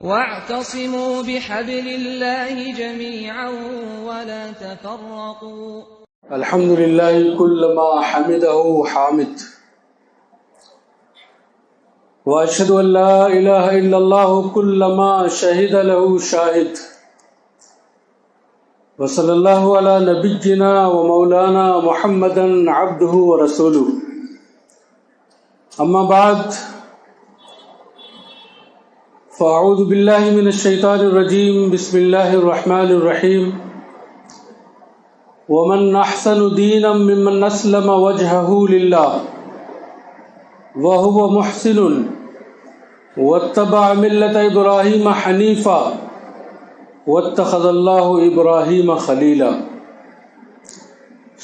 واعتصموا بحبل الله جميعا ولا تفرقوا. الحمد لله كل ما حمده حامد، واشهد ان لا اله الا الله كل ما شهد له شاهد، وصلى الله على نبينا ومولانا محمدا عبده ورسوله. اما بعد، فاعوذ بالله من الشيطان الرجيم. بسم الله الرحمن الرحيم. ومن احسن دینا ممن اسلم وجهه لله وهو محسن واتبع ملة ابراہیم حنیفا واتخذ اللہ ابراہیم خلیلا.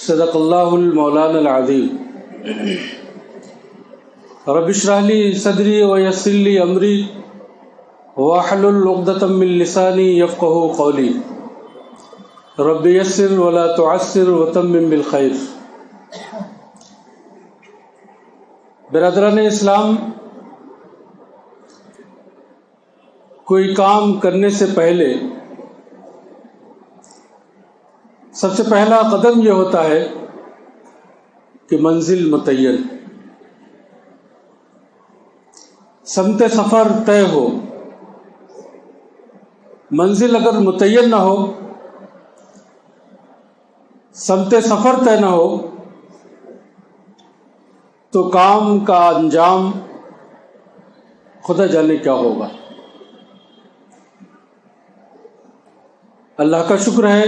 صدق اللہ المولانا العظیم. رب اشرح لي صدری ویسر لي امری واحلل عقدۃ من لسانی یفقهوا قولی. رب یسر ولا تعسر وتمم بالخیر. برادران اسلام، کوئی کام کرنے سے پہلے سب سے پہلا قدم یہ ہوتا ہے کہ منزل متعین، سمت سفر طے ہو. منزل اگر متعین نہ ہو، سمت سفر طے نہ ہو، تو کام کا انجام خدا جانے کیا ہوگا. اللہ کا شکر ہے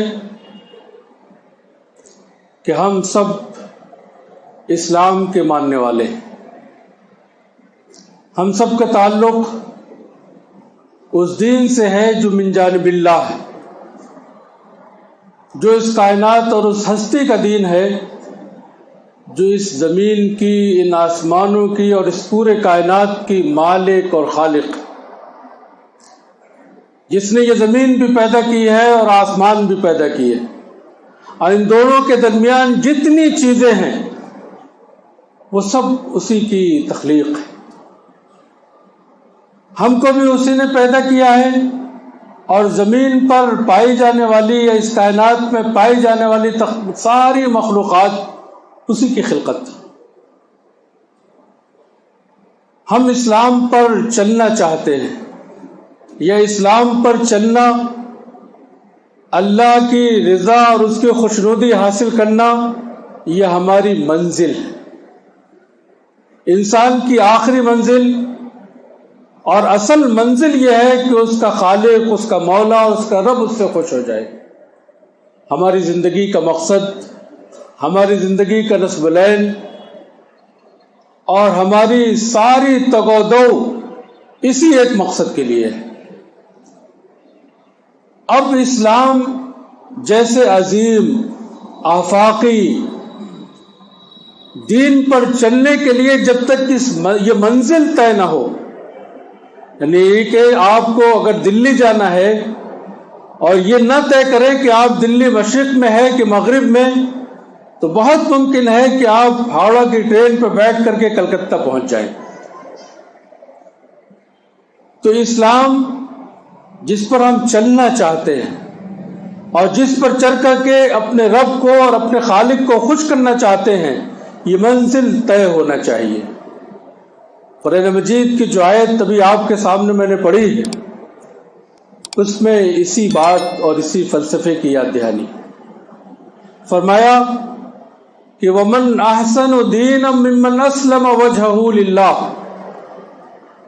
کہ ہم سب اسلام کے ماننے والے ہیں. ہم سب کا تعلق اس دین سے ہے جو من جانب اللہ ہے، جو اس کائنات اور اس ہستی کا دین ہے، جو اس زمین کی، ان آسمانوں کی اور اس پورے کائنات کی مالک اور خالق، جس نے یہ زمین بھی پیدا کی ہے اور آسمان بھی پیدا کیے، اور ان دونوں کے درمیان جتنی چیزیں ہیں وہ سب اسی کی تخلیق ہے. ہم کو بھی اسی نے پیدا کیا ہے، اور زمین پر پائی جانے والی یا اس کائنات میں پائی جانے والی ساری مخلوقات اسی کی خلقت تھی. ہم اسلام پر چلنا چاہتے ہیں. یہ اسلام پر چلنا، اللہ کی رضا اور اس کی خوشنودی حاصل کرنا، یہ ہماری منزل ہے. انسان کی آخری منزل اور اصل منزل یہ ہے کہ اس کا خالق، اس کا مولا، اس کا رب اس سے خوش ہو جائے. ہماری زندگی کا مقصد، ہماری زندگی کا نصب العین اور ہماری ساری تگ و دو اسی ایک مقصد کے لیے ہے. اب اسلام جیسے عظیم آفاقی دین پر چلنے کے لیے جب تک یہ منزل طے نہ ہو، یعنی کہ آپ کو اگر دلی جانا ہے اور یہ نہ طے کریں کہ آپ دلی مشرق میں ہے کہ مغرب میں، تو بہت ممکن ہے کہ آپ ہاوڑا کی ٹرین پہ بیٹھ کر کے کلکتہ پہنچ جائیں. تو اسلام جس پر ہم چلنا چاہتے ہیں اور جس پر چل کر کے اپنے رب کو اور اپنے خالق کو خوش کرنا چاہتے ہیں، یہ منزل طے ہونا چاہیے. قرآن مجید کی جو آیت ابھی آپ کے سامنے میں نے پڑھی ہے، اس میں اسی بات اور اسی فلسفے کی یاد دہانی. فرمایا کہ وَمَنْ أَحْسَنُ دِينًا مِّمَّنْ أَسْلَمَ وَجْهَهُ لِلَّهِ.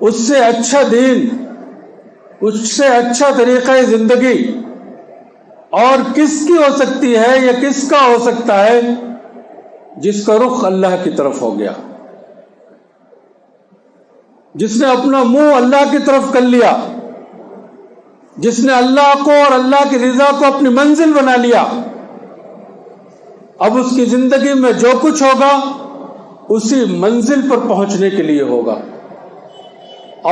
اس سے اچھا دین، اس سے اچھا طریقہ زندگی اور کس کی ہو سکتی ہے یا کس کا ہو سکتا ہے جس کا رخ اللہ کی طرف ہو گیا، جس نے اپنا منہ اللہ کی طرف کر لیا، جس نے اللہ کو اور اللہ کی رضا کو اپنی منزل بنا لیا. اب اس کی زندگی میں جو کچھ ہوگا اسی منزل پر پہنچنے کے لیے ہوگا،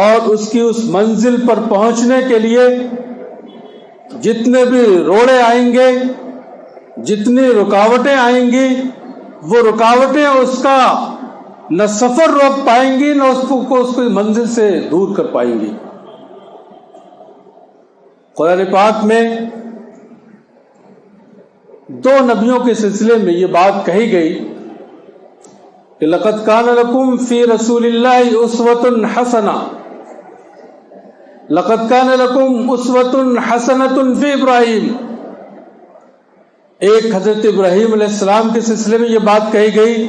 اور اس کی اس منزل پر پہنچنے کے لیے جتنے بھی روڑے آئیں گے، جتنی رکاوٹیں آئیں گی، وہ رکاوٹیں اس کا نہ سفر روک پائیں گی، نہ اس کو منزل سے دور کر پائیں گی. قرآن پاک میں دو نبیوں کے سلسلے میں یہ بات کہی گئی کہ لقد کان لکم فی رسول اللہ اسوۃ حسنہ، لقد کان لکم اسوۃ حسنۃ فی ابراہیم۔ ایک حضرت ابراہیم علیہ السلام کے سلسلے میں یہ بات کہی گئی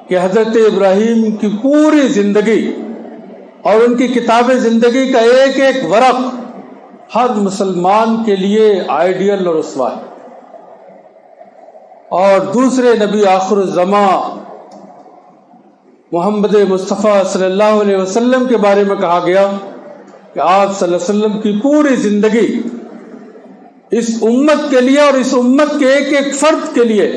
کہ حضرت ابراہیم کی پوری زندگی اور ان کی کتاب زندگی کا ایک ایک ورق ہر مسلمان کے لیے آئیڈیل اور اسوہ ہے۔ اور دوسرے نبی آخر الزماں محمد مصطفیٰ صلی اللہ علیہ وسلم کے بارے میں کہا گیا کہ آپ صلی اللہ علیہ وسلم کی پوری زندگی اس امت کے لیے اور اس امت کے ایک ایک فرد کے لیے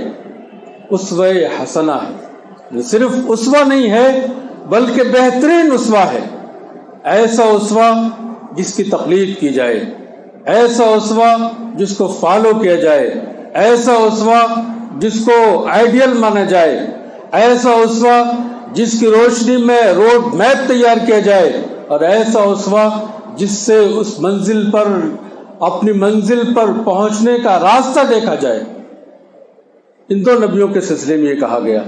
اسوہ حسنہ ہے۔ صرف اسوہ نہیں ہے بلکہ بہترین اسوہ ہے، ایسا اسوہ جس کی تقلید کی جائے، ایسا اسوہ جس کو فالو کیا جائے، ایسا اسوہ جس کو آئیڈیل مانا جائے، ایسا اسوہ جس کی روشنی میں روڈ میپ تیار کیا جائے، اور ایسا اسوہ جس سے اس منزل پر اپنی منزل پر پہنچنے کا راستہ دیکھا جائے۔ ان دو نبیوں کے سلسلے میں یہ کہا گیا۔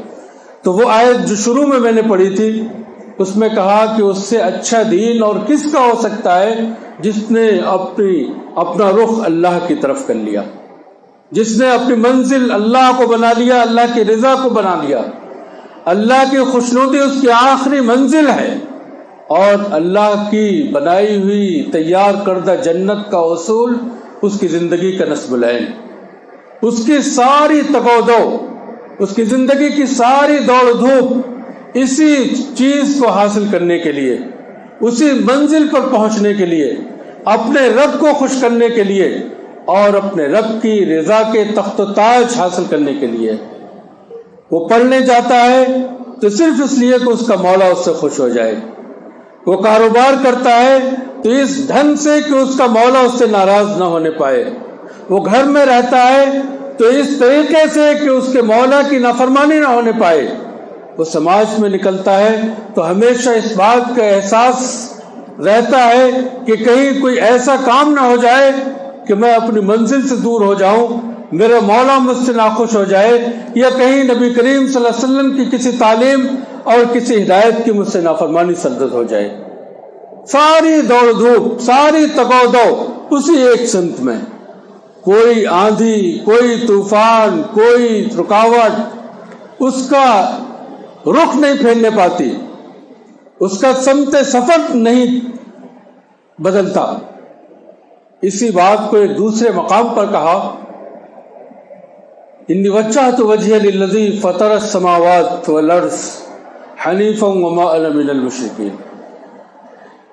تو وہ آیت جو شروع میں نے پڑھی تھی اس میں کہا کہ اس سے اچھا دین اور کس کا ہو سکتا ہے جس نے اپنا رخ اللہ کی طرف کر لیا، جس نے اپنی منزل اللہ کو بنا لیا، اللہ کی رضا کو بنا لیا۔ اللہ کی خوشنودی اس کی آخری منزل ہے، اور اللہ کی بنائی ہوئی تیار کردہ جنت کا اصول اس کی زندگی کا نصب العین، اس کی ساری تگودو، اس کی زندگی کی ساری دوڑ دھوپ اسی چیز کو حاصل کرنے کے لیے، اسی منزل پر پہنچنے کے لیے، اپنے رب کو خوش کرنے کے لیے اور اپنے رب کی رضا کے تخت و تاج حاصل کرنے کے لیے۔ وہ پڑھنے جاتا ہے تو صرف اس لیے کہ اس کا مولا اس سے خوش ہو جائے، وہ کاروبار کرتا ہے تو اس ڈھنگ سے کہ اس کا مولا اس سے ناراض نہ ہونے پائے، وہ گھر میں رہتا ہے تو اس طریقے سے کہ اس کے مولا کی نافرمانی نہ ہونے پائے، وہ سماج میں نکلتا ہے تو ہمیشہ اس بات کا احساس رہتا ہے کہ کہیں کوئی ایسا کام نہ ہو جائے کہ میں اپنی منزل سے دور ہو جاؤں، میرا مولا مجھ سے ناخوش ہو جائے، یا کہیں نبی کریم صلی اللہ علیہ وسلم کی کسی تعلیم اور کسی ہدایت کی مجھ سے نافرمانی سرزد ہو جائے۔ ساری دوڑ دھوپ، ساری تگودو اسی ایک سمت میں، کوئی آندھی، کوئی طوفان، کوئی رکاوٹ اس کا رخ نہیں پھیرنے پاتی، اس کا سمت سفر نہیں بدلتا۔ اسی بات کو ایک دوسرے مقام پر کہا، انی وجہت وجہی للذی فطر السماوات والارض حنیفا وما انا من المشرکین۔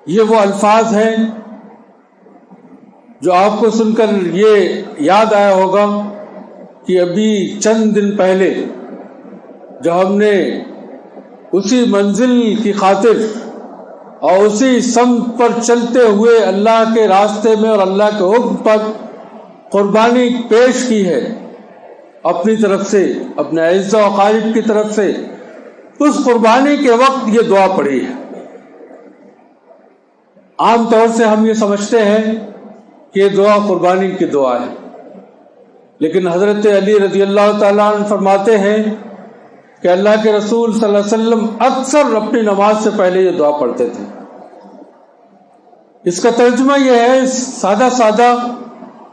یہ وہ الفاظ ہیں جو آپ کو سن کر یہ یاد آیا ہوگا کہ ابھی چند دن پہلے جو ہم نے اسی منزل کی خاطر اور اسی سمت پر چلتے ہوئے اللہ کے راستے میں اور اللہ کے حکم پر قربانی پیش کی ہے اپنی طرف سے، اپنے اعزہ و اقارب کی طرف سے، اس قربانی کے وقت یہ دعا پڑھی ہے۔ عام طور سے ہم یہ سمجھتے ہیں کہ یہ دعا قربانی کی دعا ہے، لیکن حضرت علی رضی اللہ تعالیٰ عنہ فرماتے ہیں کہ اللہ کے رسول صلی اللہ علیہ وسلم اکثر اپنی نماز سے پہلے یہ دعا پڑھتے تھے۔ اس کا ترجمہ یہ ہے سادہ سادہ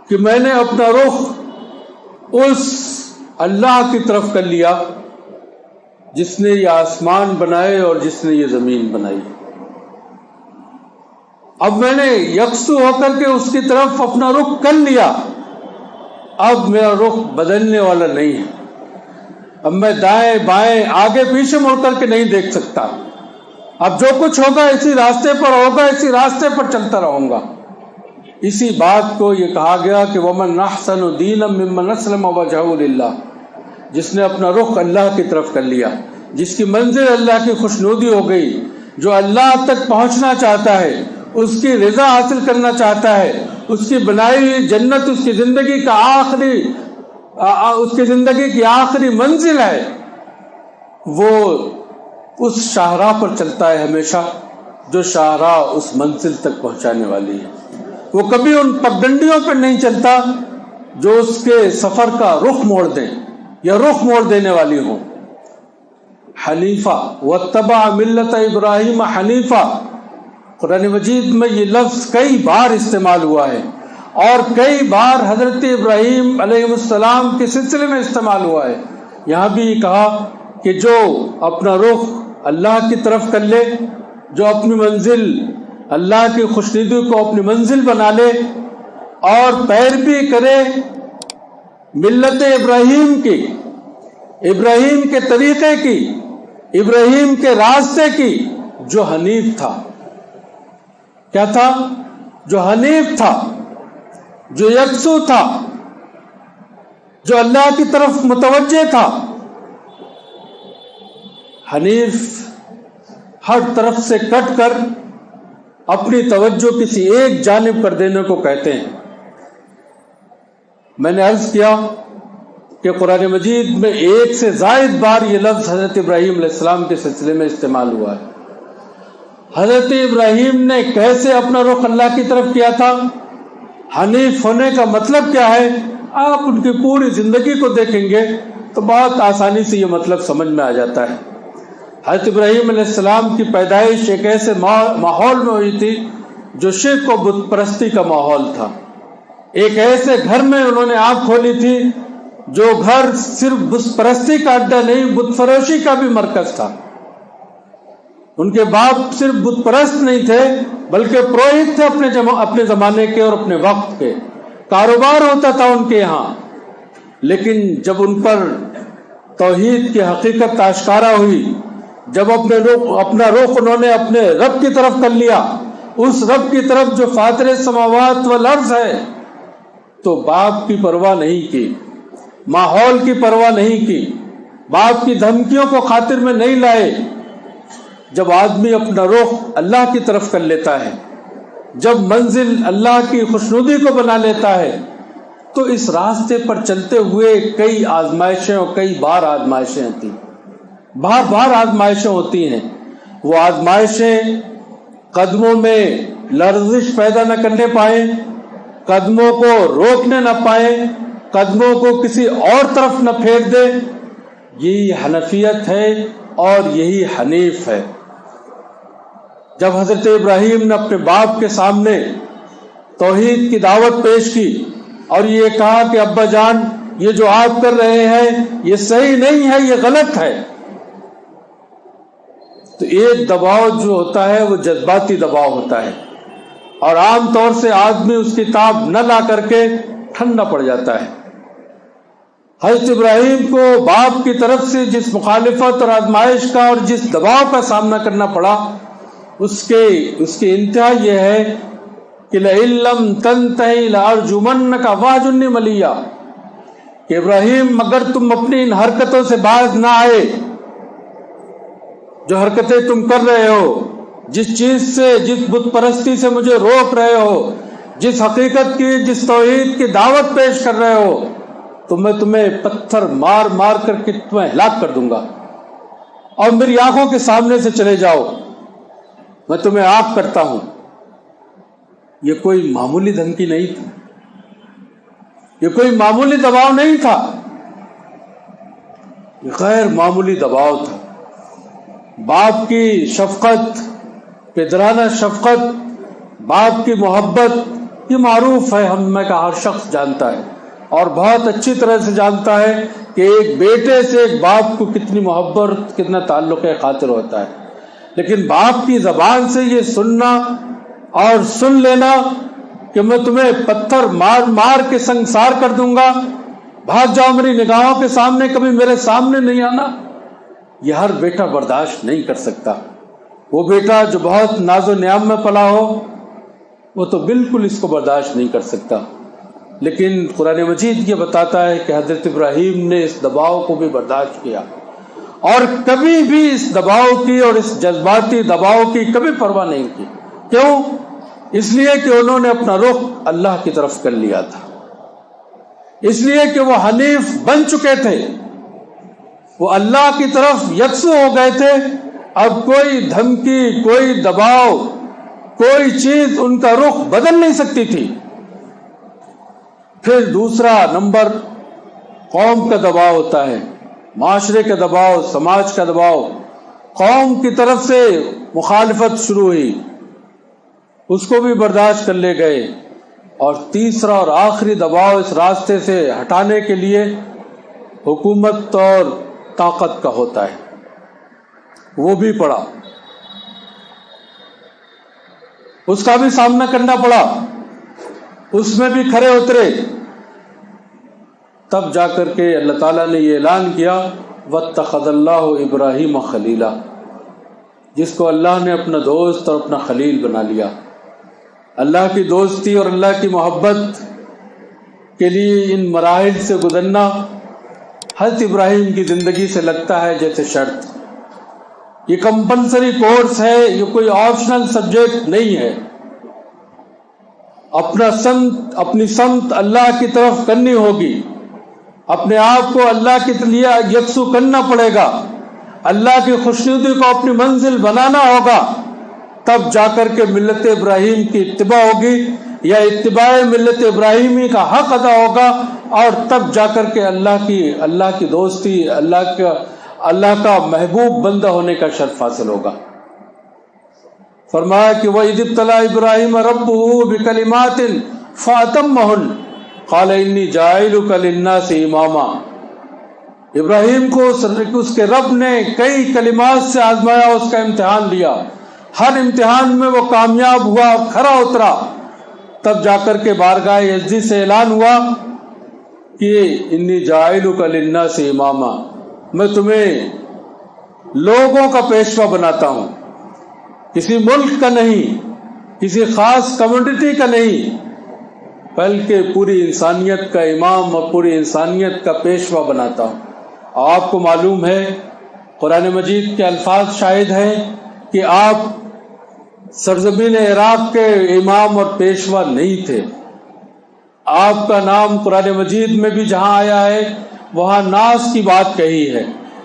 کہ میں نے اپنا رخ اس اللہ کی طرف کر لیا جس نے یہ آسمان بنائے اور جس نے یہ زمین بنائی۔ اب میں نے یکسو ہو کر کے اس کی طرف اپنا رخ کر لیا، اب میرا رخ بدلنے والا نہیں ہے، اب میں دائیں بائیں آگے پیچھے مڑ کر کے نہیں دیکھ سکتا، اب جو کچھ ہوگا اسی راستے پر ہوگا، اسی راستے پر چلتا رہوں گا۔ اسی بات کو یہ کہا گیا کہ وَمَنْ أَحْسَنُ دِينًا مِّمَّنْ أَسْلَمَ وَجْهَهُ لِلَّهِ، جس نے اپنا رخ اللہ کی طرف کر لیا، جس کی منزل اللہ کی خوشنودی ہو گئی، جو اللہ تک پہنچنا چاہتا ہے، اس کی رضا حاصل کرنا چاہتا ہے، اس کی بنائی ہوئی جنت اس کی زندگی کا زندگی کی آخری منزل ہے، وہ اس شاہراہ پر چلتا ہے ہمیشہ جو شاہراہ اس منزل تک پہنچانے والی ہے، وہ کبھی ان پگڈنڈیوں پہ نہیں چلتا جو اس کے سفر کا رخ موڑ دیں یا رخ موڑ دینے والی ہوں. حنیفہ واتبع ملت ابراہیم حنیفہ، قرآن مجید میں یہ لفظ کئی بار استعمال ہوا ہے اور کئی بار حضرت ابراہیم علیہ السلام کے سلسلے میں استعمال ہوا ہے. یہاں بھی کہا کہ جو اپنا رخ اللہ کی طرف کر لے، جو اپنی منزل اللہ کی خوشنودی کو اپنی منزل بنا لے اور پیروی کرے ملت ابراہیم کی، ابراہیم کے طریقے کی، ابراہیم کے راستے کی، جو حنیف تھا. کیا تھا؟ جو حنیف تھا، جو یکسو تھا، جو اللہ کی طرف متوجہ تھا. حنیف ہر طرف سے کٹ کر اپنی توجہ کسی ایک جانب کر دینے کو کہتے ہیں. میں نے عرض کیا کہ قرآن مجید میں ایک سے زائد بار یہ لفظ حضرت ابراہیم علیہ السلام کے سلسلے میں استعمال ہوا ہے. حضرت ابراہیم نے کیسے اپنا رخ اللہ کی طرف کیا تھا؟ حنیف ہونے کا مطلب کیا ہے؟ آپ ان کی پوری زندگی کو دیکھیں گے تو بہت آسانی سے یہ مطلب سمجھ میں آ جاتا ہے. حضرت ابراہیم علیہ السلام کی پیدائش ایک ایسے ماحول میں ہوئی تھی جو شرک و بت پرستی کا ماحول تھا. ایک ایسے گھر میں انہوں نے آنکھ کھولی تھی جو گھر صرف بت پرستی کا اڈا نہیں، بت فروشی کا بھی مرکز تھا. ان کے باپ صرف بت پرست نہیں تھے بلکہ پروہت تھے اپنے زمانے کے اور اپنے وقت کے. کاروبار ہوتا تھا ان کے یہاں. لیکن جب ان پر توحید کی حقیقت آشکارا ہوئی، جب اپنا رخ انہوں نے اپنے رب کی طرف کر لیا، اس رب کی طرف جو فاطر السماوات والارض ہے، تو باپ کی پرواہ نہیں کی، ماحول کی پرواہ نہیں کی، باپ کی دھمکیوں کو خاطر میں نہیں لائے. جب آدمی اپنا رخ اللہ کی طرف کر لیتا ہے، جب منزل اللہ کی خوشنودی کو بنا لیتا ہے، تو اس راستے پر چلتے ہوئے کئی آزمائشیں اور کئی بار آزمائشیں ہوتی ہیں، بار آزمائشیں ہوتی ہیں. وہ آزمائشیں قدموں میں لرزش پیدا نہ کرنے پائیں، قدموں کو روکنے نہ پائیں، قدموں کو کسی اور طرف نہ پھیر دے. یہی حنفیت ہے اور یہی حنیف ہے. جب حضرت ابراہیم نے اپنے باپ کے سامنے توحید کی دعوت پیش کی اور یہ کہا کہ ابا جان، یہ جو آپ کر رہے ہیں یہ صحیح نہیں ہے، یہ غلط ہے، تو ایک دباؤ جو ہوتا ہے وہ جذباتی دباؤ ہوتا ہے اور عام طور سے آدمی اس کی تاب نہ لا کر کے ٹھنڈا پڑ جاتا ہے. حضرت ابراہیم کو باپ کی طرف سے جس مخالفت اور آزمائش کا اور جس دباؤ کا سامنا کرنا پڑا، اس کی انتہا یہ ہے کہ لئن لم تنتہی لارجمنک واہجرنی ملیہ، کہ ابراہیم اگر تم اپنی ان حرکتوں سے باز نہ آئے، جو حرکتیں تم کر رہے ہو، جس چیز سے، جس بت پرستی سے مجھے روک رہے ہو، جس حقیقت کی، جس توحید کی دعوت پیش کر رہے ہو، تو میں تمہیں پتھر مار مار کر کے تمہیں ہلاک کر دوں گا اور میری آنکھوں کے سامنے سے چلے جاؤ، میں تمہیں آگ کرتا ہوں. یہ کوئی معمولی دھمکی نہیں تھی، یہ کوئی معمولی دباؤ نہیں تھا، یہ غیر معمولی دباؤ تھا. باپ کی شفقت، پدرانہ شفقت، باپ کی محبت، یہ معروف ہے، ہم میں کا ہر شخص جانتا ہے اور بہت اچھی طرح سے جانتا ہے کہ ایک بیٹے سے ایک باپ کو کتنی محبت، کتنا تعلق خاطر ہوتا ہے. لیکن باپ کی زبان سے یہ سننا اور سن لینا کہ میں تمہیں پتھر مار مار کے سنگسار کر دوں گا، بھاگ جاؤ میری نگاہوں کے سامنے، کبھی میرے سامنے نہیں آنا، یہ ہر بیٹا برداشت نہیں کر سکتا. وہ بیٹا جو بہت ناز و نیام میں پلا ہو وہ تو بالکل اس کو برداشت نہیں کر سکتا. لیکن قرآن مجید یہ بتاتا ہے کہ حضرت ابراہیم نے اس دباؤ کو بھی برداشت کیا اور کبھی بھی اس دباؤ کی اور اس جذباتی دباؤ کی کبھی پرواہ نہیں کی. کیوں؟ اس لیے کہ انہوں نے اپنا رخ اللہ کی طرف کر لیا تھا، اس لیے کہ وہ حنیف بن چکے تھے، وہ اللہ کی طرف یکسو ہو گئے تھے. اب کوئی دھمکی، کوئی دباؤ، کوئی چیز ان کا رخ بدل نہیں سکتی تھی۔ پھر دوسرا نمبر قوم کا دباؤ ہوتا ہے، معاشرے کا دباؤ، سماج کا دباؤ، قوم کی طرف سے مخالفت شروع ہوئی، اس کو بھی برداشت کر لے گئے۔ اور تیسرا اور آخری دباؤ اس راستے سے ہٹانے کے لیے حکومت اور طاقت کا ہوتا ہے، وہ بھی پڑا، اس کا بھی سامنا کرنا پڑا، اس میں بھی کھڑے اترے۔ تب جا کر کے اللہ تعالیٰ نے یہ اعلان کیا وَاتَّخَذَ اللَّهُ إِبْرَاهِيمَ خَلِيلًا، جس کو اللہ نے اپنا دوست اور اپنا خلیل بنا لیا۔ اللہ کی دوستی اور اللہ کی محبت کے لیے ان مراحل سے گزرنا حضرت ابراہیم کی زندگی سے لگتا ہے جیسے شرط۔ یہ کمپلسری کورس ہے، یہ کوئی آپشنل سبجیکٹ نہیں ہے۔ اپنی سمت اللہ کی طرف کرنی ہوگی، اپنے آپ کو اللہ کے لیے یکسو کرنا پڑے گا، اللہ کی خوشنودی کو اپنی منزل بنانا ہوگا، تب جا کر کے ملت ابراہیم کی اتباع ہوگی، یا اتباع ملت ابراہیمی کا حق ادا ہوگا، اور تب جا کر کے اللہ کی دوستی، اللہ کا محبوب بندہ ہونے کا شرف حاصل ہوگا۔ فرمایا کہ وَإِذِ ابْتَلَىٰ إِبْرَاهِيمَ رَبُّهُ بِكَلِمَاتٍ فَأَتَمَّهُنَّ قَالَ إِنِّي جَاعِلُكَ لِلنَّاسِ إِمَامًا۔ ابراہیم کو اس کے رب نے کئی کلمات سے آزمایا، اس کا امتحان لیا، ہر امتحان میں وہ کامیاب ہوا اور کھرا اترا۔ تب جا کر کے بارگاہ یزدی سے اعلان ہوا کہ انی جاعلک للناس اماما، میں تمہیں لوگوں کا پیشوا بناتا ہوں، کسی ملک کا نہیں، کسی خاص کمیونٹی کا نہیں، بلکہ پوری انسانیت کا امام اور پوری انسانیت کا پیشوا بناتا ہوں۔ اور آپ کو معلوم ہے، قرآن مجید کے الفاظ شاہد ہیں کہ آپ سرزمین عراق کے امام اور پیشوا نہیں تھے۔ آپ کا نام قرآن مجید میں بھی جہاں آیا ہے وہاں ناس کی بات کہی ہے،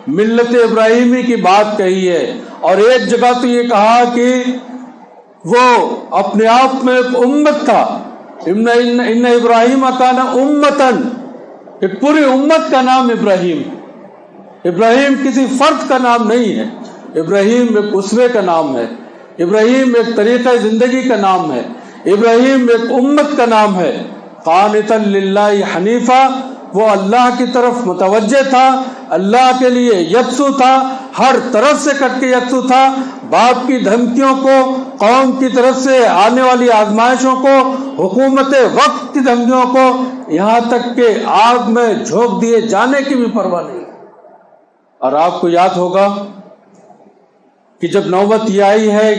ملت ابراہیمی کی بات کہی ہے، اور ایک جگہ تو یہ کہا کہ وہ اپنے آپ میں ایک امت تھا، ان ابراہیم کان امتن، ایک پوری امت کا نام ابراہیم۔ ابراہیم کسی فرد کا نام نہیں ہے، ابراہیم ایک اسوے کا نام ہے، ابراہیم ایک طریقہ زندگی کا نام ہے، ابراہیم ایک امت کا نام ہے۔ قانتا للہ حنیفہ، وہ اللہ کی طرف متوجہ تھا، اللہ کے لیے یکسو تھا، ہر طرف سے کٹ کے یکسو تھا، باپ کی دھمکیوں کو، قوم کی طرف سے آنے والی آزمائشوں کو، حکومت وقت کی دھمکیوں کو، یہاں تک کہ آگ میں جھونک دیے جانے کی بھی پرواہ نہیں۔ اور آپ کو یاد ہوگا کہ جب نوبت یہ آئی ہے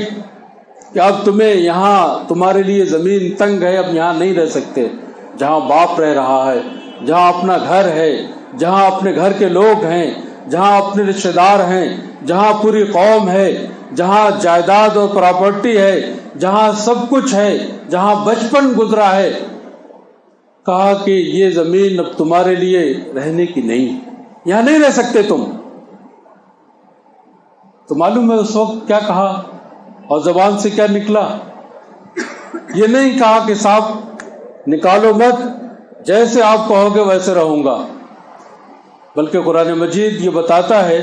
کہ اب تمہیں یہاں تمہارے لیے زمین تنگ ہے، اب یہاں نہیں رہ سکتے، جہاں باپ رہ رہا ہے، جہاں اپنا گھر ہے، جہاں اپنے گھر کے لوگ ہیں، جہاں اپنے رشتہ دار ہیں، جہاں پوری قوم ہے، جہاں جائیداد اور پراپرٹی ہے، جہاں سب کچھ ہے، جہاں بچپن گزرا ہے، کہا کہ یہ زمین اب تمہارے لیے رہنے کی نہیں، یہاں نہیں رہ سکتے تم۔ تو معلوم ہے اس وقت کیا کہا اور زبان سے کیا نکلا؟ یہ نہیں کہا کہ صاحب نکالو مت، جیسے آپ کہو گے ویسے رہوں گا، بلکہ قرآن مجید یہ بتاتا ہے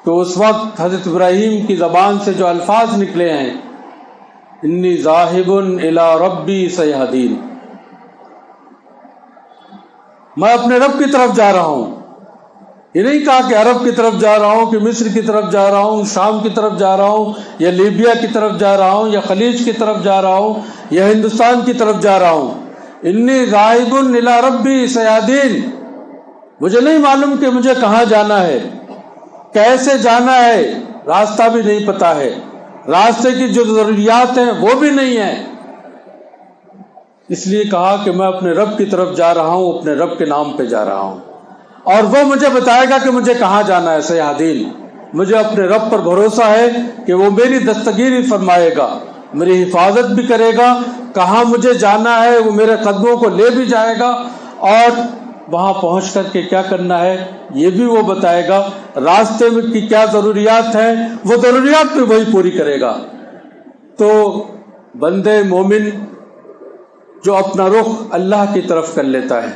کہ اس وقت حضرت ابراہیم کی زبان سے جو الفاظ نکلے ہیں، انی ذاہب الی ربی سیہدین، میں اپنے رب کی طرف جا رہا ہوں۔ یہ نہیں کہا کہ عرب کی طرف جا رہا ہوں، کہ مصر کی طرف جا رہا ہوں، شام کی طرف جا رہا ہوں، یا لیبیا کی طرف جا رہا ہوں، یا خلیج کی طرف جا رہا ہوں، یا ہندوستان کی طرف جا رہا ہوں۔ انی ذاہب الی ربی سیہدین، مجھے نہیں معلوم کہ مجھے کہاں جانا ہے، کیسے جانا ہے، راستہ بھی نہیں پتا ہے، راستے کی جو ضروریات ہیں وہ بھی نہیں ہیں، اس لیے کہا کہ میں اپنے رب کی طرف جا رہا ہوں، اپنے رب کے نام پہ جا رہا ہوں، اور وہ مجھے بتائے گا کہ مجھے کہاں جانا ہے۔ سیہدین، مجھے اپنے رب پر بھروسہ ہے کہ وہ میری دستگیری فرمائے گا، میری حفاظت بھی کرے گا، کہاں مجھے جانا ہے وہ میرے قدموں کو لے بھی جائے گا، اور وہاں پہنچ کر کے کیا کرنا ہے یہ بھی وہ بتائے گا، راستے میں کی کیا ضروریات ہیں وہ ضروریات بھی وہی پوری کرے گا۔ تو بندے مومن جو اپنا رخ اللہ کی طرف کر لیتا ہے،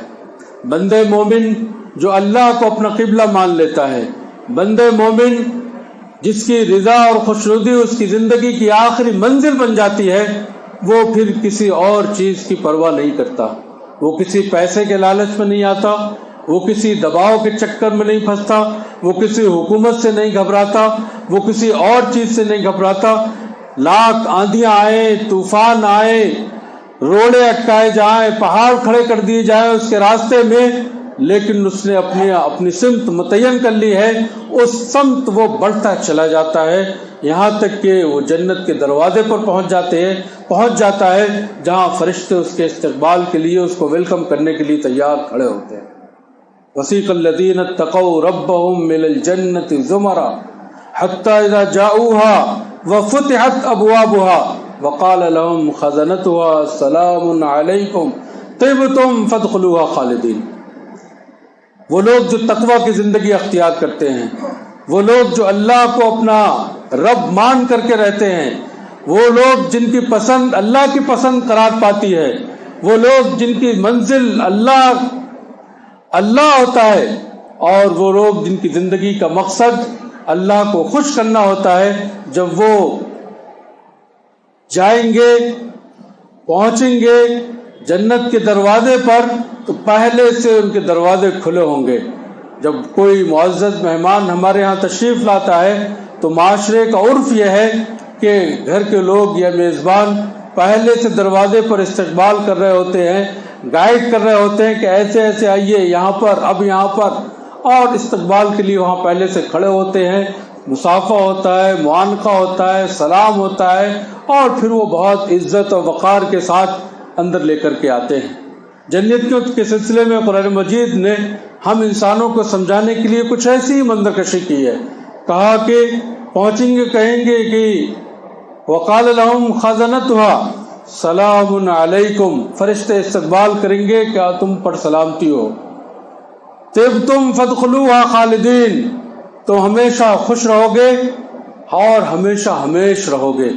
بندے مومن جو اللہ کو اپنا قبلہ مان لیتا ہے، بندے مومن جس کی رضا اور خوشنودی اس کی زندگی کی آخری منزل بن جاتی ہے، وہ پھر کسی اور چیز کی پرواہ نہیں کرتا، وہ کسی پیسے کے لالچ میں نہیں آتا، وہ کسی دباؤ کے چکر میں نہیں پھنستا، وہ کسی حکومت سے نہیں گھبراتا، وہ کسی اور چیز سے نہیں گھبراتا۔ لاکھ آندیاں آئیں، طوفان آئے، روڑے اٹکائے جائیں، پہاڑ کھڑے کر دیے جائیں اس کے راستے میں، لیکن اس نے اپنی سمت متعین کر لی ہے، اس سمت وہ بڑھتا چلا جاتا ہے، یہاں تک کہ وہ جنت کے دروازے پر پہنچ جاتا ہے جہاں فرشتے اس کے استقبال کے لیے، اس کو ویلکم کرنے کے لیے تیار کھڑے ہوتے ہیں۔ وسیق الذین اتقوا ربهم من الجنۃ زمرا حتی اذا جاؤوها وفتحت ابوابها وقال لهم خزنتها سلام علیکم طبتم فادخلوها خالدین۔ وہ لوگ جو تقوی کی زندگی اختیار کرتے ہیں، وہ لوگ جو اللہ کو اپنا رب مان کر کے رہتے ہیں، وہ لوگ جن کی پسند اللہ کی پسند قرار پاتی ہے، وہ لوگ جن کی منزل اللہ ہوتا ہے، اور وہ لوگ جن کی زندگی کا مقصد اللہ کو خوش کرنا ہوتا ہے، جب وہ جائیں گے، پہنچیں گے جنت کے دروازے پر، تو پہلے سے ان کے دروازے کھلے ہوں گے۔ جب کوئی معزز مہمان ہمارے ہاں تشریف لاتا ہے تو معاشرے کا عرف یہ ہے کہ گھر کے لوگ یا میزبان پہلے سے دروازے پر استقبال کر رہے ہوتے ہیں، گائیڈ کر رہے ہوتے ہیں کہ ایسے ایسے آئیے یہاں پر، اب یہاں پر، اور استقبال کے لیے وہاں پہلے سے کھڑے ہوتے ہیں، مصافحہ ہوتا ہے، معانقہ ہوتا ہے، سلام ہوتا ہے، اور پھر وہ بہت عزت اور وقار کے ساتھ اندر لے کر کے آتے ہیں۔ جنتیوں کے سلسلے میں قرآن مجید نے ہم انسانوں کو سمجھانے کے لیے کچھ ایسی ہی منظر کشی کی ہے، کہا کہ پہنچیں گے، کہیں گے کہ وقال لهم خزنتها سلام علیکم، فرشتے استقبال کریں گے کیا تم پر سلامتی ہو، طبتم فادخلوها خالدین، تم ہمیشہ خوش رہو گے اور ہمیشہ ہمیش رہو گے۔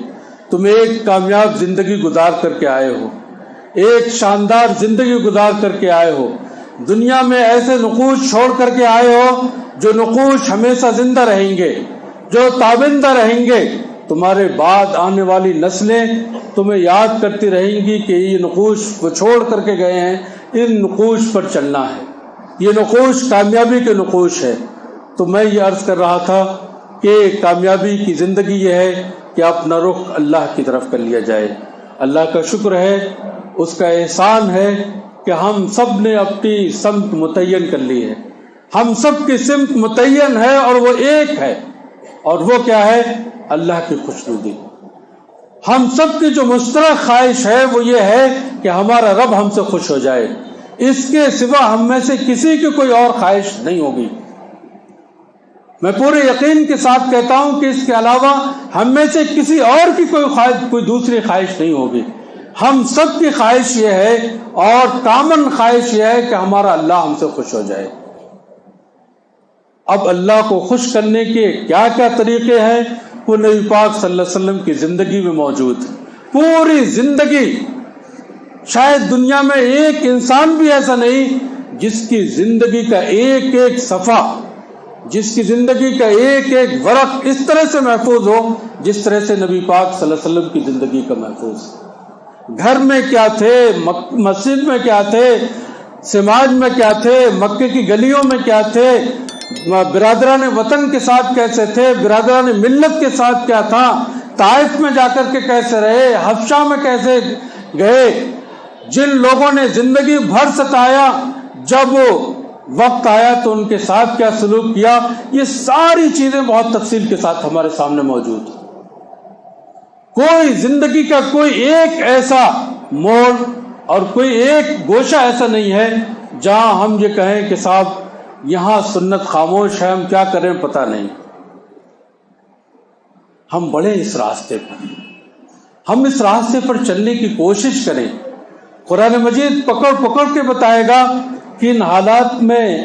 تم ایک کامیاب زندگی گزار کر کے آئے ہو، ایک شاندار زندگی گزار کر کے آئے ہو، دنیا میں ایسے نقوش چھوڑ کر کے آئے ہو جو نقوش ہمیشہ زندہ رہیں گے، جو تابندہ رہیں گے۔ تمہارے بعد آنے والی نسلیں تمہیں یاد کرتی رہیں گی کہ یہ نقوش وہ چھوڑ کر کے گئے ہیں، ان نقوش پر چلنا ہے، یہ نقوش کامیابی کے نقوش ہے۔ تو میں یہ عرض کر رہا تھا کہ کامیابی کی زندگی یہ ہے کہ اپنا رخ اللہ کی طرف کر لیا جائے۔ اللہ کا شکر ہے، اس کا احسان ہے کہ ہم سب نے اپنی سمت متعین کر لی ہے، ہم سب کی سمت متعین ہے اور وہ ایک ہے، اور وہ کیا ہے؟ اللہ کی خوشنودی۔ ہم سب کی جو مشترک خواہش ہے وہ یہ ہے کہ ہمارا رب ہم سے خوش ہو جائے، اس کے سوا ہم میں سے کسی کی کوئی اور خواہش نہیں ہوگی۔ میں پورے یقین کے ساتھ کہتا ہوں کہ اس کے علاوہ ہم میں سے کسی اور کی کوئی دوسری خواہش نہیں ہوگی۔ ہم سب کی خواہش یہ ہے، اور کامن خواہش یہ ہے کہ ہمارا اللہ ہم سے خوش ہو جائے۔ اب اللہ کو خوش کرنے کے کیا کیا طریقے ہیں، وہ نبی پاک صلی اللہ علیہ وسلم کی زندگی میں موجود ہے۔ پوری زندگی، شاید دنیا میں ایک انسان بھی ایسا نہیں جس کی زندگی کا ایک ایک صفحہ، جس کی زندگی کا ایک ایک ورق اس طرح سے محفوظ ہو جس طرح سے نبی پاک صلی اللہ علیہ وسلم کی زندگی کا محفوظ۔ گھر میں کیا تھے، مسجد میں کیا تھے، سماج میں کیا تھے، مکے کی گلیوں میں کیا تھے، برادران وطن کے ساتھ کیسے تھے، برادران ملت کے ساتھ کیا تھا، طائف میں جا کر کے کیسے رہے، حبشہ میں کیسے گئے، جن لوگوں نے زندگی بھر ستایا، جب وقت آیا تو ان کے ساتھ کیا سلوک کیا، یہ ساری چیزیں بہت تفصیل کے ساتھ ہمارے سامنے موجود ہیں۔ کوئی زندگی کا کوئی ایک ایسا موڑ اور کوئی ایک گوشہ ایسا نہیں ہے جہاں ہم یہ کہیں کہ صاحب یہاں سنت خاموش ہے، ہم کیا کریں پتہ نہیں۔ ہم بڑے اس راستے پر، ہم اس راستے پر چلنے کی کوشش کریں۔ قرآن مجید پکڑ پکڑ کے بتائے گا کہ ان حالات میں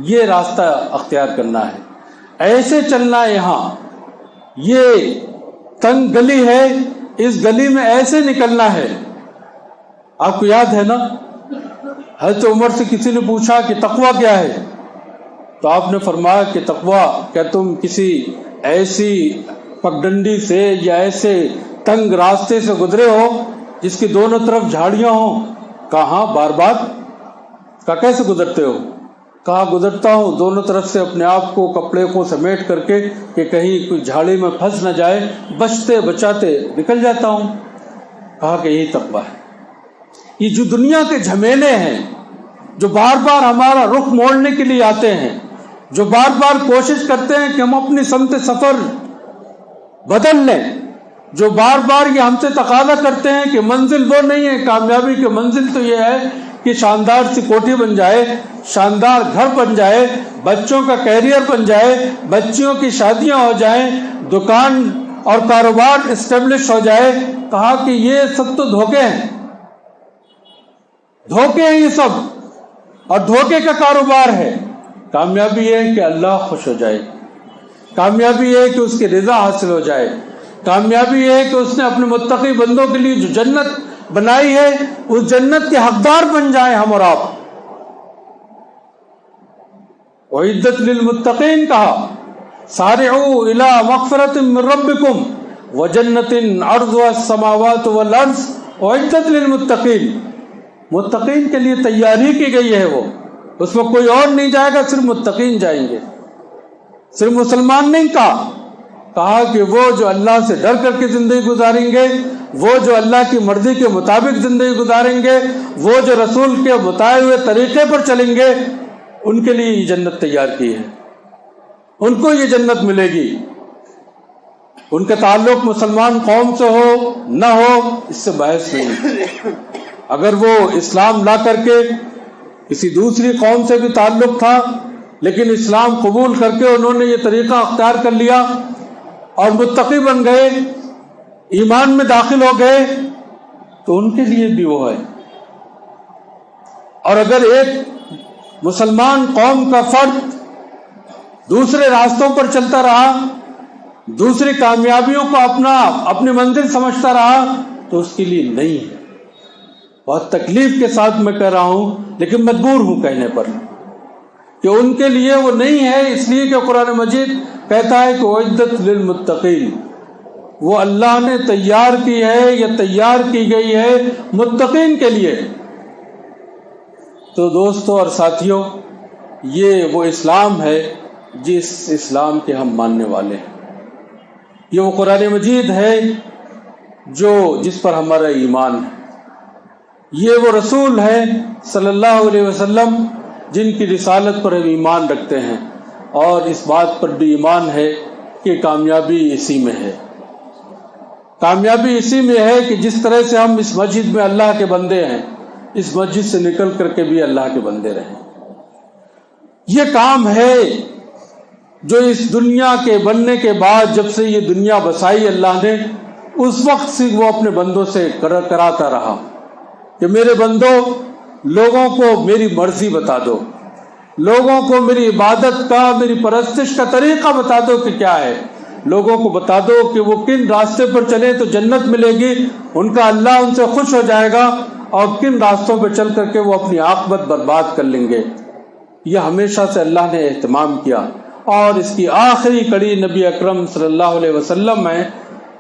یہ راستہ اختیار کرنا ہے، ایسے چلنا ہے، یہاں یہ تنگ گلی ہے، اس گلی میں ایسے نکلنا ہے. آپ کو یاد ہے نا، حضرت عمر سے کسی نے پوچھا کہ تقویٰ کیا ہے، تو آپ نے فرمایا کہ تقویٰ کیا تم کسی ایسی پگڈنڈی سے یا ایسے تنگ راستے سے گزرے ہو جس کی دونوں طرف جھاڑیاں ہوں؟ کہاں بار بار. کہا کیسے گزرتے ہو؟ کہا گزرتا ہوں دونوں طرف سے اپنے آپ کو کپڑے کو سمیٹ کر کے کہ کہیں کوئی جھاڑی میں پھنس نہ جائے، بچتے بچاتے نکل جاتا ہوں. کہا کہ یہی تقویٰ ہے. یہ جو دنیا کے جھمیلے ہیں، جو بار بار ہمارا رخ موڑنے کے لیے آتے ہیں، جو بار بار کوشش کرتے ہیں کہ ہم اپنی سمت سفر بدل لیں، جو بار بار یہ ہم سے تقاضا کرتے ہیں کہ منزل وہ نہیں ہے، کامیابی کی منزل تو یہ ہے کہ شاندار سی کوٹھی بن جائے، شاندار گھر بن جائے، بچوں کا کیریئر بن جائے، بچیوں کی شادیاں ہو جائیں، دکان اور کاروبار اسٹیبلش ہو جائے. کہا کہ یہ سب تو دھوکے ہیں، دھوکے ہیں یہ سب، اور دھوکے کا کاروبار ہے. کامیابی یہ ہے کہ اللہ خوش ہو جائے، کامیابی یہ ہے کہ اس کی رضا حاصل ہو جائے، کامیابی یہ ہے کہ اس نے اپنے متقی بندوں کے لیے جو جنت بنائی ہے اس جنت کے حقدار بن جائیں ہم اور آپ. وعدت للمتقین کہا سارعوا الی مغفرۃ من ربکم وجنۃ عرضها السماوات والارض اعدت للمتقین. متقین کے لیے تیاری کی گئی ہے، وہ اس میں کوئی اور نہیں جائے گا، صرف متقین جائیں گے. صرف مسلمان نہیں کہا کہ وہ جو اللہ سے ڈر کر کے زندگی گزاریں گے، وہ جو اللہ کی مرضی کے مطابق زندگی گزاریں گے، وہ جو رسول کے بتائے ہوئے طریقے پر چلیں گے، ان کے لیے یہ جنت تیار کی ہے، ان کو یہ جنت ملے گی. ان کا تعلق مسلمان قوم سے ہو نہ ہو اس سے بحث نہیں. اگر وہ اسلام لا کر کے کسی دوسری قوم سے بھی تعلق تھا لیکن اسلام قبول کر کے انہوں نے یہ طریقہ اختیار کر لیا اور متقی بن گئے، ایمان میں داخل ہو گئے، تو ان کے لیے بھی وہ ہے. اور اگر ایک مسلمان قوم کا فرد دوسرے راستوں پر چلتا رہا، دوسری کامیابیوں کو اپنی منزل سمجھتا رہا، تو اس کے لیے نہیں ہے. بہت تکلیف کے ساتھ میں کہہ رہا ہوں لیکن مجبور ہوں کہنے پر کہ ان کے لیے وہ نہیں ہے، اس لیے کہ قرآن مجید کہتا ہے کہ اعدت للمتقین، وہ اللہ نے تیار کی ہے یا تیار کی گئی ہے متقین کے لیے. تو دوستوں اور ساتھیوں، یہ وہ اسلام ہے جس اسلام کے ہم ماننے والے ہیں. یہ وہ قرآن مجید ہے جس پر ہمارا ایمان ہے. یہ وہ رسول ہے صلی اللہ علیہ وسلم جن کی رسالت پر ہم ایمان رکھتے ہیں، اور اس بات پر بھی ایمان ہے کہ کامیابی اسی میں ہے. کامیابی اسی میں ہے کہ جس طرح سے ہم اس مسجد میں اللہ کے بندے ہیں، اس مسجد سے نکل کر کے بھی اللہ کے بندے رہیں. یہ کام ہے جو اس دنیا کے بننے کے بعد، جب سے یہ دنیا بسائی اللہ نے، اس وقت سے وہ اپنے بندوں سے کراتا رہا کہ میرے بندو، لوگوں کو میری مرضی بتا دو، لوگوں کو میری عبادت کا، میری پرستش کا طریقہ بتا دو کہ کیا ہے. لوگوں کو بتا دو کہ وہ کن راستے پر چلے تو جنت ملے گی، ان کا اللہ ان سے خوش ہو جائے گا، اور کن راستوں پہ چل کر کے وہ اپنی عاقبت برباد کر لیں گے. یہ ہمیشہ سے اللہ نے اہتمام کیا، اور اس کی آخری کڑی نبی اکرم صلی اللہ علیہ وسلم ہیں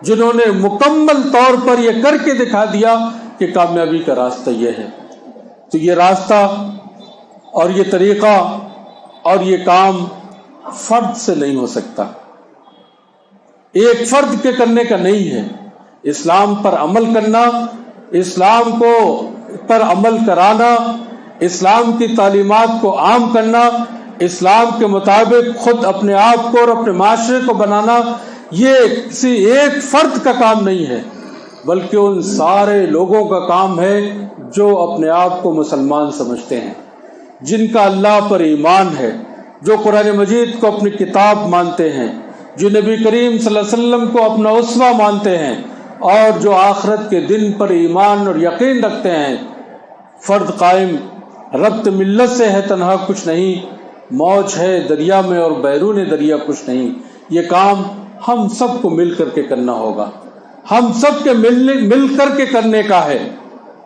جنہوں نے مکمل طور پر یہ کر کے دکھا دیا کہ کامیابی کا راستہ یہ ہے. تو یہ راستہ اور یہ طریقہ اور یہ کام فرد سے نہیں ہو سکتا، ایک فرد کے کرنے کا نہیں ہے. اسلام پر عمل کرنا، اسلام کو پر عمل کرانا، اسلام کی تعلیمات کو عام کرنا، اسلام کے مطابق خود اپنے آپ کو اور اپنے معاشرے کو بنانا، یہ کسی ایک فرد کا کام نہیں ہے، بلکہ ان سارے لوگوں کا کام ہے جو اپنے آپ کو مسلمان سمجھتے ہیں، جن کا اللہ پر ایمان ہے، جو قرآن مجید کو اپنی کتاب مانتے ہیں، جو نبی کریم صلی اللہ علیہ وسلم کو اپنا اسوہ مانتے ہیں، اور جو آخرت کے دن پر ایمان اور یقین رکھتے ہیں. فرد قائم، ربط ملت سے ہے تنہا کچھ نہیں، موج ہے دریا میں اور بیرون دریا کچھ نہیں. یہ کام ہم سب کو مل کر کے کرنا ہوگا. ہم سب کے مل کر کے کرنے کا ہے.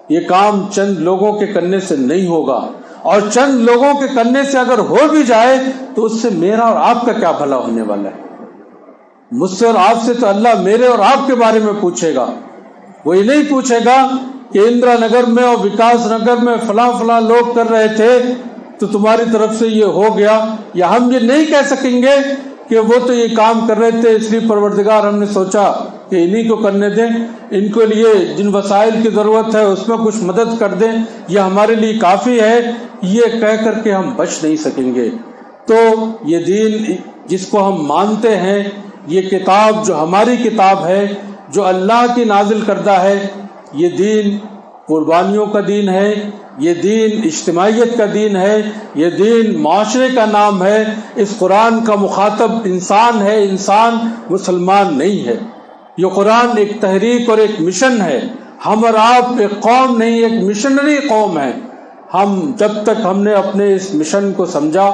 یہ کام چند لوگوں کے کرنے سے نہیں ہوگا، اور چند لوگوں کے کرنے سے اگر ہو بھی جائے تو اس سے میرا اور آپ کا کیا بھلا ہونے والا ہے؟ مجھ سے اور آپ سے تو اللہ میرے اور آپ کے بارے میں پوچھے گا. وہ یہ نہیں پوچھے گا کہ اندرا نگر میں اور وکاس نگر میں فلاں لوگ کر رہے تھے تو تمہاری طرف سے یہ ہو گیا. یا ہم یہ نہیں کہہ سکیں گے کہ وہ تو یہ کام کر رہے تھے اس لیے پروردگار ہم نے سوچا کہ انہی کو کرنے دیں، ان کے لیے جن وسائل کی ضرورت ہے اس میں کچھ مدد کر دیں، یہ ہمارے لیے کافی ہے. یہ کہہ کر کے ہم بچ نہیں سکیں گے. تو یہ دین جس کو ہم مانتے ہیں، یہ کتاب جو ہماری کتاب ہے، جو اللہ کی نازل کردہ ہے، یہ دین قربانیوں کا دین ہے، یہ دین اجتماعیت کا دین ہے، یہ دین معاشرے کا نام ہے. اس قرآن کا مخاطب انسان ہے، انسان مسلمان نہیں ہے. یہ قرآن ایک تحریک اور ایک مشن ہے. ہم اور آپ ایک قوم نہیں، ایک مشنری قوم ہے. ہم جب تک ہم نے اپنے اس مشن کو سمجھا،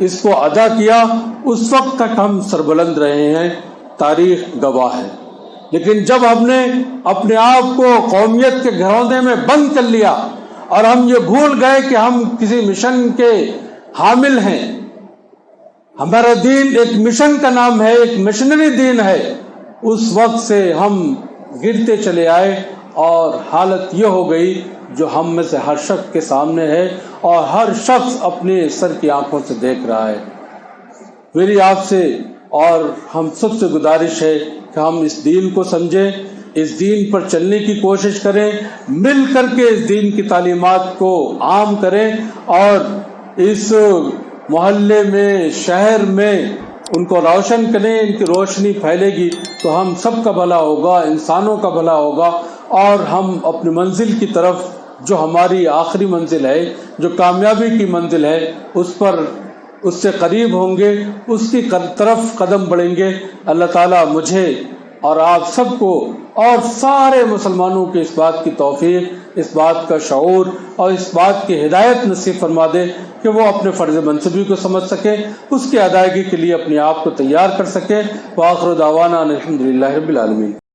اس کو ادا کیا، اس وقت تک ہم سربلند رہے ہیں، تاریخ گواہ ہے. لیکن جب ہم نے اپنے آپ کو قومیت کے گھروندے میں بند کر لیا اور ہم یہ بھول گئے کہ ہم کسی مشن کے حامل ہیں، ہمارا دین ایک مشن کا نام ہے، ایک مشنری دین ہے، اس وقت سے ہم گرتے چلے آئے اور حالت یہ ہو گئی جو ہم میں سے ہر شخص کے سامنے ہے اور ہر شخص اپنے سر کی آنکھوں سے دیکھ رہا ہے. میری آپ سے اور ہم سب سے گزارش ہے کہ ہم اس دین کو سمجھیں، اس دین پر چلنے کی کوشش کریں، مل کر کے اس دین کی تعلیمات کو عام کریں، اور اس محلے میں، شہر میں ان کو روشن کریں. ان کی روشنی پھیلے گی تو ہم سب کا بھلا ہوگا، انسانوں کا بھلا ہوگا، اور ہم اپنی منزل کی طرف، جو ہماری آخری منزل ہے، جو کامیابی کی منزل ہے، اس سے قریب ہوں گے، اس کی طرف قدم بڑھیں گے. اللہ تعالیٰ مجھے اور آپ سب کو اور سارے مسلمانوں کے اس بات کی توفیق، اس بات کا شعور اور اس بات کی ہدایت نصیب فرما دے کہ وہ اپنے فرض منصبی کو سمجھ سکے، اس کی ادائیگی کے لیے اپنے آپ کو تیار کر سکے. وآخر دعوانا الحمدللہ رب العالمین.